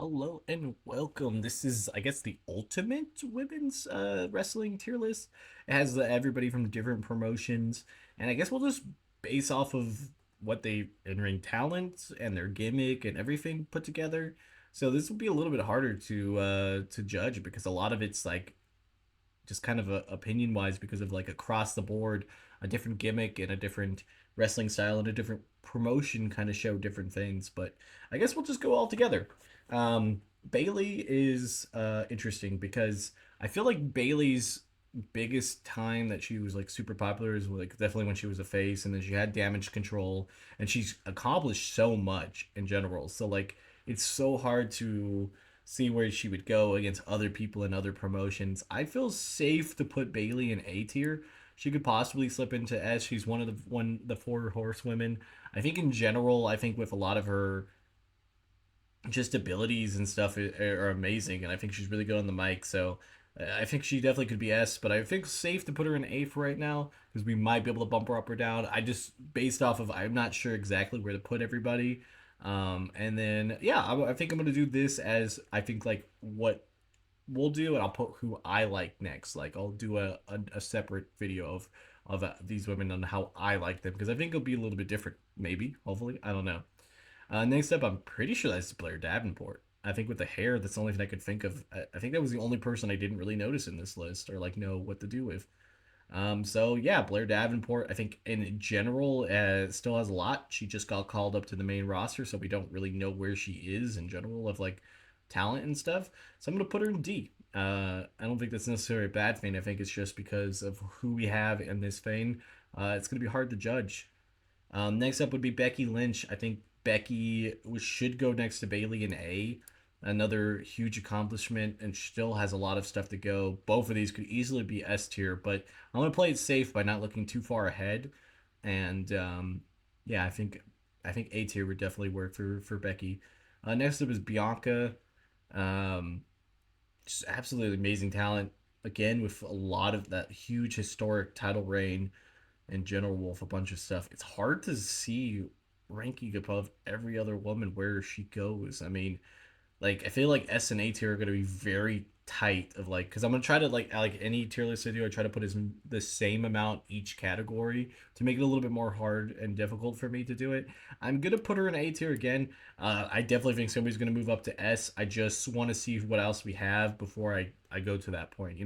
Hello and welcome. This is, I guess, the ultimate women's wrestling tier list. It has everybody from different promotions, and I guess we'll just base off of what they in-ring talent and their gimmick and everything put together. So this will be a little bit harder to judge because a lot of it's like just kind of opinion wise because of like across the board a different gimmick and a different wrestling style and a different promotion kind of show different things. But I guess we'll just go all together. Bailey is interesting because I feel like Bailey's biggest time that she was like super popular is like definitely when she was a face, and then she had damage control, and she's accomplished so much in general. So like it's so hard to see where she would go against other people in other promotions. I feel safe to put Bailey in A tier. She could possibly slip into S. She's one the four horsewomen. I think in general, I think with a lot of her just abilities and stuff are amazing, and I think she's really good on the mic. So I think she definitely could be S, but I think safe to put her in A for right now because we might be able to bump her up or down. I just based off of I'm not sure exactly where to put everybody. And then yeah, I think I'm gonna do this as I think like what we'll do, and I'll put who I like next. Like I'll do a separate video of these women and how I like them because I think it'll be a little bit different. Maybe, hopefully, I don't know. Next up, I'm pretty sure that's Blair Davenport. I think with the hair, that's the only thing I could think of. I think that was the only person I didn't really notice in this list or like know what to do with. So yeah, Blair Davenport, I think in general, still has a lot. She just got called up to the main roster, so we don't really know where she is in general of like talent and stuff. So I'm gonna put her in D. I don't think that's necessarily a bad thing. I think it's just because of who we have in this vein. It's gonna be hard to judge. Next up would be Becky Lynch. I think Becky should go next to Bailey in A. Another huge accomplishment and still has a lot of stuff to go. Both of these could easily be S tier, but I'm gonna play it safe by not looking too far ahead. And yeah, I think A tier would definitely work for Becky. Next up is Bianca. Um, just absolutely amazing talent. Again, with a lot of that huge historic title reign and General Wolf a bunch of stuff. It's hard to see ranking above every other woman where she goes. I mean, like I feel like S and A tier are gonna be very tight of like because I'm gonna try to like any tier list I do, I try to put as the same amount each category to make it a little bit more hard and difficult for me to do it. I'm gonna put her in A tier again. I definitely think somebody's gonna move up to S. I just want to see what else we have before I go to that point.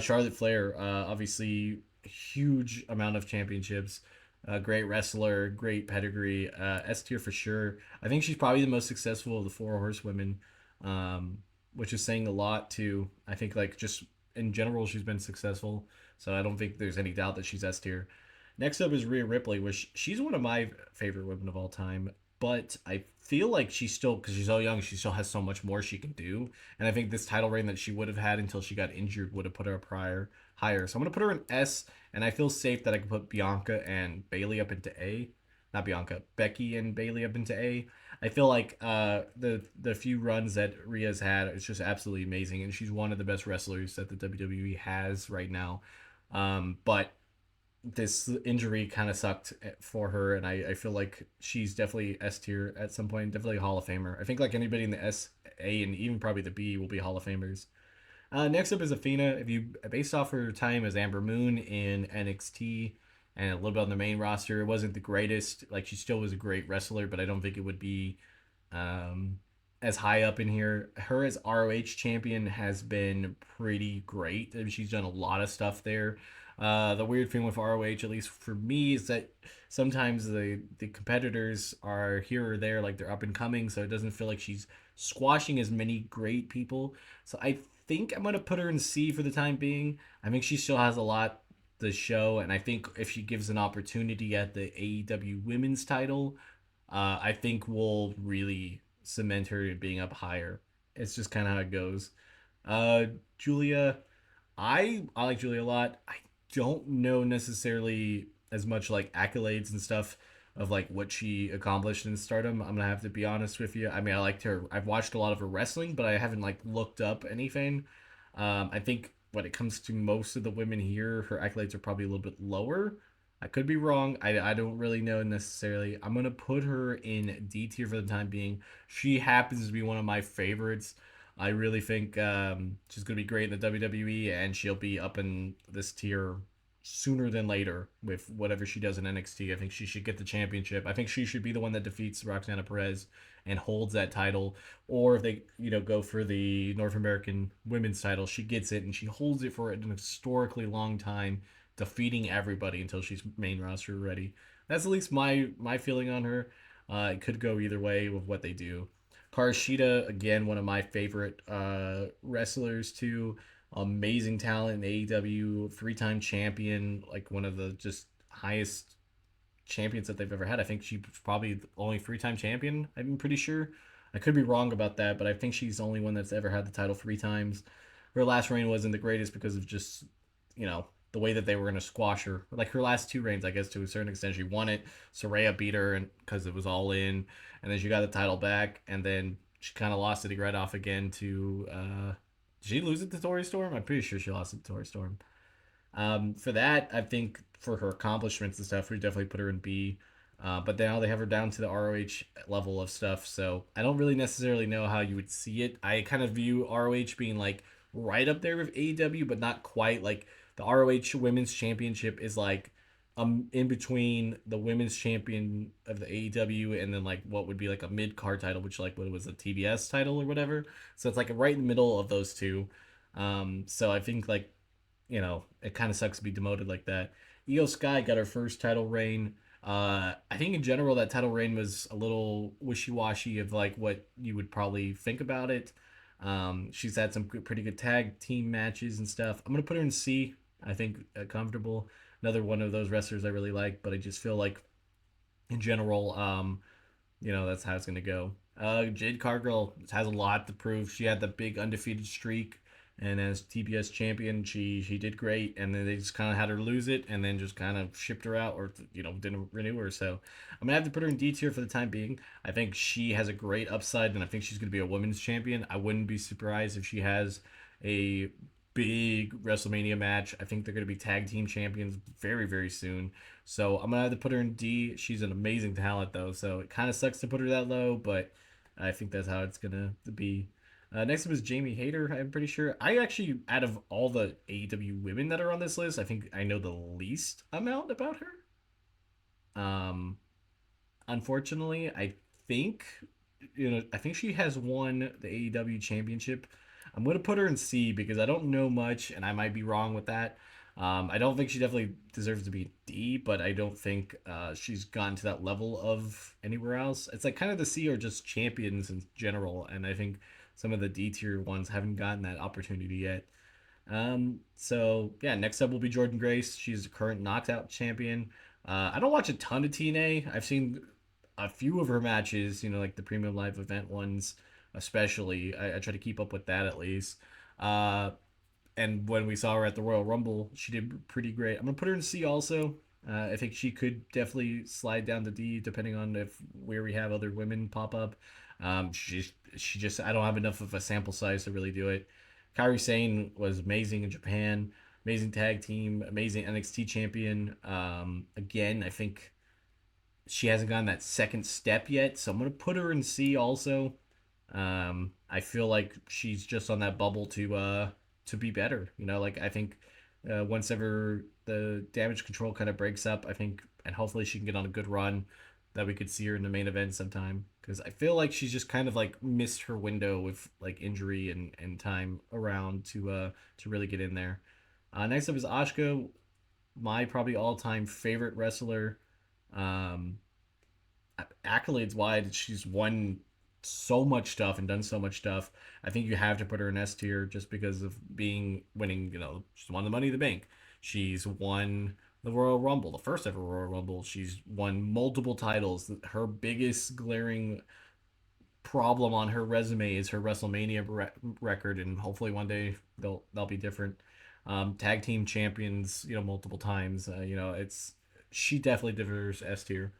Charlotte Flair, obviously huge amount of championships. Great wrestler, great pedigree. S tier for sure. I think she's probably the most successful of the four horsewomen, which is saying a lot too. I think like just in general she's been successful, so I don't think there's any doubt that she's S tier. Next up is Rhea Ripley, which she's one of my favorite women of all time. But I feel like she's still because she's so young, she still has so much more she can do. And I think this title reign that she would have had until she got injured would have put her prior higher. So I'm gonna put her in S, and I feel safe that I can put Bianca and Bailey up into A. Not Bianca, Becky and Bailey up into A. I feel like the few runs that Rhea's had, it's just absolutely amazing, and she's one of the best wrestlers that the WWE has right now. But this injury kind of sucked for her, and I feel like she's definitely S tier at some point, definitely a Hall of Famer. I think like anybody in the S, A, and even probably the B will be Hall of Famers. Next up is Athena. If you based off her time as Amber Moon in NXT and a little bit on the main roster, it wasn't the greatest. Like she still was a great wrestler, but I don't think it would be um, as high up in here. Her as ROH champion has been pretty great. She's done a lot of stuff there. The weird thing with ROH, at least for me, is that sometimes the competitors are here or there, like they're up and coming, so it doesn't feel like she's squashing as many great people. So I think I'm gonna put her in C for the time being. I think she still has a lot to show, and I think if she gives an opportunity at the AEW Women's title, I think we'll really cement her being up higher. It's just kind of how it goes. Uh, Julia, I like Julia a lot. I don't know necessarily as much like accolades and stuff of like what she accomplished in Stardom. I'm gonna have to be honest with you. I mean, I liked her. I've watched a lot of her wrestling, but I haven't like looked up anything. I think when it comes to most of the women here, her accolades are probably a little bit lower. I could be wrong. I don't really know necessarily. I'm gonna put her in D tier for the time being. She happens to be one of my favorites. I really think she's gonna be great in the WWE, and she'll be up in this tier sooner than later with whatever she does in NXT. I think she should get the championship. I think she should be the one that defeats Roxana Perez and holds that title. Or if they, go for the North American Women's title, she gets it and she holds it for an historically long time, defeating everybody until she's main roster ready. That's at least my feeling on her. It could go either way with what they do. Karashita, again, one of my favorite wrestlers too. Amazing talent in AEW, three-time champion, like one of the just highest champions that they've ever had. I think she's probably the only three-time champion. I'm pretty sure. I could be wrong about that, but I think she's the only one that's ever had the title three times. Her last reign wasn't the greatest because of just, the way that they were going to squash her. Like her last two reigns, I guess to a certain extent, she won it. Soraya beat her and because it was all in, and then she got the title back, and then she kind of lost it right off again to. Did she lose it to Tori Storm? I'm pretty sure she lost it to Tori Storm. For that, I think for her accomplishments and stuff, we definitely put her in B. But now they have her down to the ROH level of stuff, so I don't really necessarily know how you would see it. I kind of view ROH being like right up there with AEW, but not quite. Like the ROH Women's Championship is like in between the Women's Champion of the AEW and then like what would be like a mid card title, which like what was a TBS title or whatever. So it's like right in the middle of those two. So I think like it kind of sucks to be demoted like that. Io Sky got her first title reign. I think in general that title reign was a little wishy-washy of like what you would probably think about it. She's had some pretty good tag team matches and stuff. I'm gonna put her in C. I think comfortable. Another one of those wrestlers I really like, but I just feel like in general, that's how it's gonna go. Jade Cargill has a lot to prove. She had the big undefeated streak, and as TBS champion, she did great. And then they just kind of had her lose it, and then just kind of shipped her out, or didn't renew her. So I'm gonna have to put her in D tier for the time being. I think she has a great upside, and I think she's gonna be a women's champion. I wouldn't be surprised if she has a big WrestleMania match. I think they're going to be tag team champions very, very soon. So I'm going to have to put her in D. She's an amazing talent, though. So it kind of sucks to put her that low, but I think that's how it's going to be. Next up is Jamie Hayter, I'm pretty sure. I actually, out of all the AEW women that are on this list, I think I know the least amount about her. Unfortunately, think, I think she has won the AEW championship. I'm going to put her in C because I don't know much, and I might be wrong with that. I don't think she definitely deserves to be D, but I don't think she's gotten to that level of anywhere else. It's like kind of the C are just champions in general, and I think some of the D tier ones haven't gotten that opportunity yet. So yeah, next up will be Jordan Grace. She's the current knockout champion. I don't watch a ton of TNA. I've seen a few of her matches, like the premium live event ones, especially. I try to keep up with that at least. Uh, and when we saw her at the Royal Rumble, she did pretty great. I'm gonna put her in C also. I think she could definitely slide down to D depending on if where we have other women pop up. She just I don't have enough of a sample size to really do it. Kairi Sane was amazing in Japan, amazing tag team, amazing NXT champion. Again, I think she hasn't gotten that second step yet, so I'm gonna put her in C also. I feel like she's just on that bubble to be better. Like I think once ever the damage control kind of breaks up, I think, and hopefully she can get on a good run that we could see her in the main event sometime. Because I feel like she's just kind of like missed her window with like injury and time around to really get in there. Next up is Ashka, my probably all time favorite wrestler. Um, Accolades wide, she's won so much stuff and done so much stuff. I think you have to put her in S tier just because of winning. She's won the Money in the Bank. She's won the Royal Rumble, the first ever Royal Rumble. She's won multiple titles. Her biggest glaring problem on her resume is her WrestleMania record, and hopefully one day they'll be different. Tag team champions, multiple times. It's she definitely deserves S tier.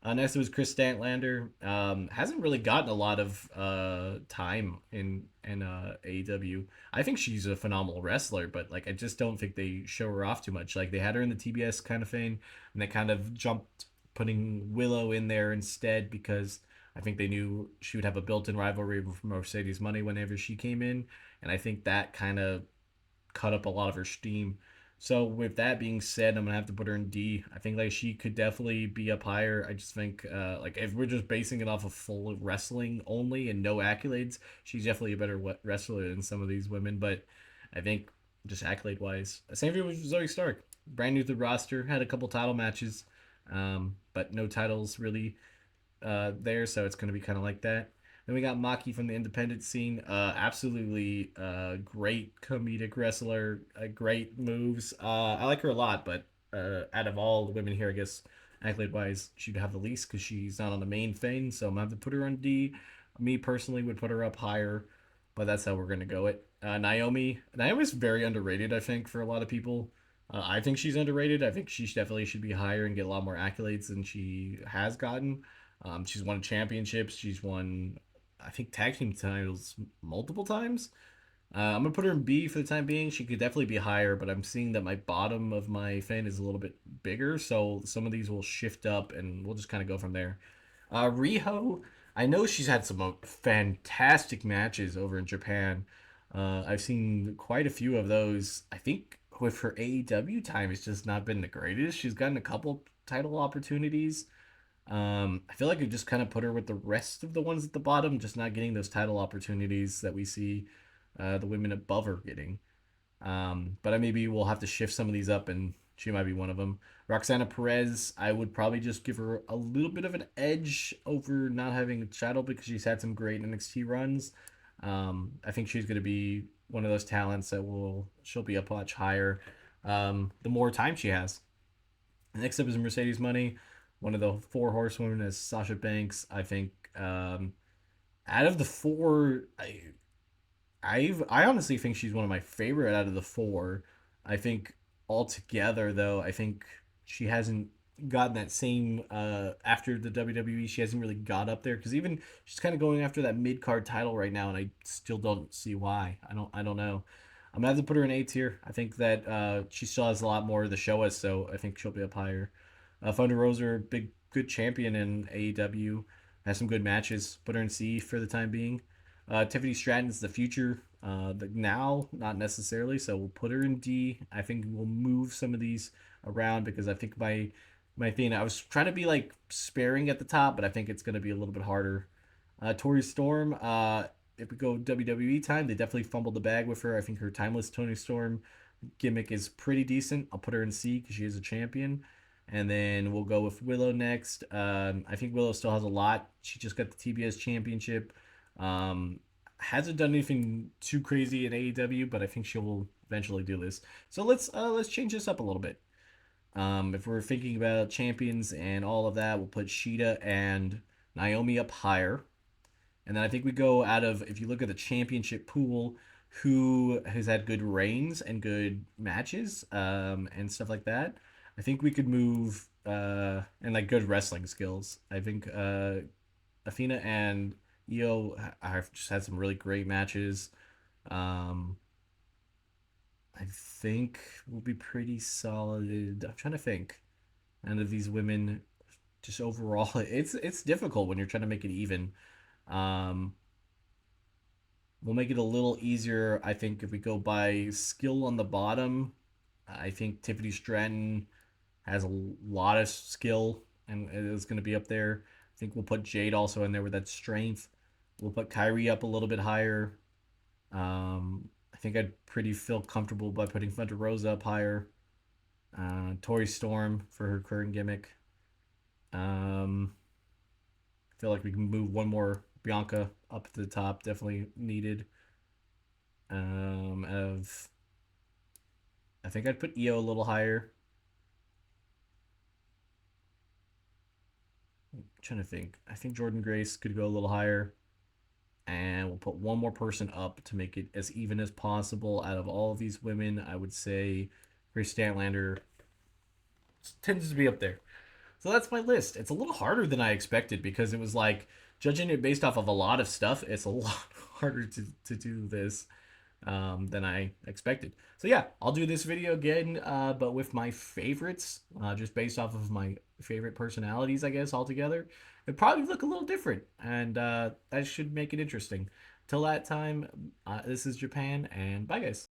Next was Chris Statlander. Hasn't really gotten a lot of time in AEW. I think she's a phenomenal wrestler, but like I just don't think they show her off too much. Like they had her in the TBS kind of thing, and they kind of jumped putting Willow in there instead because I think they knew she would have a built-in rivalry with Mercedes Money whenever she came in, and I think that kind of cut up a lot of her steam. So with that being said, I'm gonna have to put her in D. I think like she could definitely be up higher. I just think like if we're just basing it off of full wrestling only and no accolades, she's definitely a better wrestler than some of these women. But I think just accolade wise, same thing with Zoe Stark. Brand new to the roster, had a couple title matches, but no titles really there, so it's going to be kind of like that. Then we got Maki from the independent scene. Absolutely great comedic wrestler. Great moves. I like her a lot, but out of all the women here, I guess accolade wise, she'd have the least because she's not on the main thing. So I'm gonna have to put her on D. Me personally would put her up higher, but that's how we're gonna go it. Naomi. Naomi's very underrated, I think, for a lot of people. I think she's underrated. I think she definitely should be higher and get a lot more accolades than she has gotten. She's won championships. She's won, I think, tag team titles multiple times. I'm gonna put her in B for the time being. She could definitely be higher, but I'm seeing that my bottom of my fan is a little bit bigger, so some of these will shift up, and we'll just kind of go from there. Riho, I know she's had some fantastic matches over in Japan. I've seen quite a few of those. I think with her AEW time, it's just not been the greatest. She's gotten a couple title opportunities. I feel like I just kind of put her with the rest of the ones at the bottom, just not getting those title opportunities that we see the women above her getting. But I maybe we'll have to shift some of these up, and she might be one of them. Roxana Perez, I would probably just give her a little bit of an edge over not having a title because she's had some great NXT runs. I think she's going to be one of those talents that she'll be up much higher the more time she has. Next up is Mercedes Money, one of the four horsewomen is Sasha Banks. I think out of the four, I honestly think she's one of my favorite out of the four. I think altogether though, I think she hasn't gotten that same after the WWE. She hasn't really got up there because even she's kind of going after that mid card title right now, and I still don't see why. I don't know. I'm gonna have to put her in A tier. I think that she still has a lot more to show us, so I think she'll be up higher. Thunder Rosa, big good champion in AEW, has some good matches. Put her in C for the time being. Tiffany Stratton's the future. Now, not necessarily, so we'll put her in D. I think we'll move some of these around because I think my thing. I was trying to be like sparing at the top, but I think it's going to be a little bit harder. Tori Storm. If we go WWE time, they definitely fumbled the bag with her. I think her timeless Tony Storm gimmick is pretty decent. I'll put her in C because she is a champion. And then we'll go with Willow next. I think Willow still has a lot. She just got the TBS championship. Hasn't done anything too crazy in AEW, but I think she will eventually do this. So let's change this up a little bit. If we're thinking about champions and all of that, we'll put Sheeta and Naomi up higher. And then I think we go out of, if you look at the championship pool, who has had good reigns and good matches and stuff like that. I think we could move and like good wrestling skills. I think Athena and Io have just had some really great matches. Um, I think we'll be pretty solid. I'm trying to think. And of these women, just overall, it's difficult when you're trying to make it even. Um, we'll make it a little easier. I think if we go by skill on the bottom, I think Tiffany Stratton has a lot of skill and is going to be up there. I think we'll put Jade also in there with that strength. We'll put Kyrie up a little bit higher. I think I'd pretty feel comfortable by putting Thunder Rosa up higher. Tori Storm for her current gimmick. I feel like we can move one more Bianca up to the top. Definitely needed. Of I think I'd put Io a little higher. I'm trying to think. I think Jordan Grace could go a little higher. And we'll put one more person up to make it as even as possible. Out of all of these women, I would say Grace Statlander tends to be up there. So that's my list. It's a little harder than I expected because it was like judging it based off of a lot of stuff. It's a lot harder to do this than I expected. So yeah, I'll do this video again, but with my favorites, just based off of my favorite personalities, I guess altogether. It probably look a little different, and that should make it interesting. Till that time, this is Japan, and bye guys.